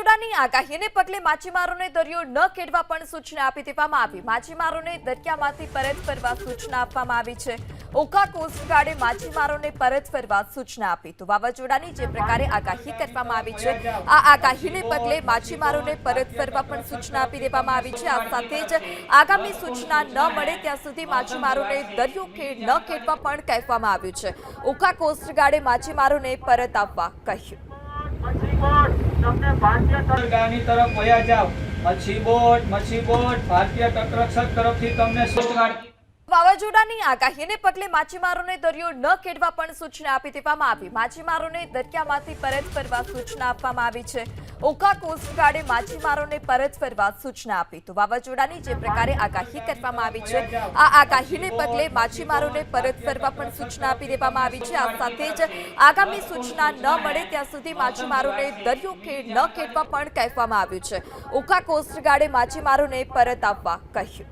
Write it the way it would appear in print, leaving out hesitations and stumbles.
વાવાઝોડાની આગાહીને પગલે માછીમારોને દરિયો ન ખેડવા પણ સૂચના આપી દેવામાં આવી। માછીમારોને દરિયામાંથી પરત ફરવા સૂચના આપવામાં આવી છે। ઓખા કોસ્ટગાર્ડે માછીમારોને પરત ફરવા સૂચના આપી। તો વાવાઝોડાની જે પ્રકારે આગાહી કરવામાં આવી છે, આ આગાહીને પગલે માછીમારોને પરત ફરવા પણ સૂચના આપી દેવામાં આવી છે। આ સાથે જ આગામી સૂચના ન મળે ત્યાં સુધી માછીમારોને દરિયો ન ખેડવા પણ કહેવામાં આવ્યું છે। ઓખા કોસ્ટગાર્ડે માછીમારોને પરત આવવા કહ્યું। तरफ वया जाओ। मच्छी बोट भारतीय तटरक्षक तरफथी तमने कोस्टगार्ड વાવાઝોડાની આગાહીને પગલે માછીમારોને દરિયો ન ખેડવા પણ સૂચના આપી દેવામાં આવી। માછીમારોને દરિયામાંથી પરત ફરવા સૂચના આપવામાં આવી છે। ઓખા કોસ્ટગાર્ડે માછીમારોને પરત ફરવા સૂચના આપી। તો વાવાઝોડાની જે પ્રકારે આગાહી કરવામાં આવી છે, આ આગાહીને પગલે માછીમારોને પરત ફરવા પણ સૂચના આપી દેવામાં આવી છે। આ સાથે જ આગામી સૂચના ન મળે ત્યાં સુધી માછીમારોને દરિયો ન ખેડવા પણ કહેવામાં આવ્યું છે। ઓખા કોસ્ટગાર્ડે માછીમારોને પરત આવવા કહ્યું।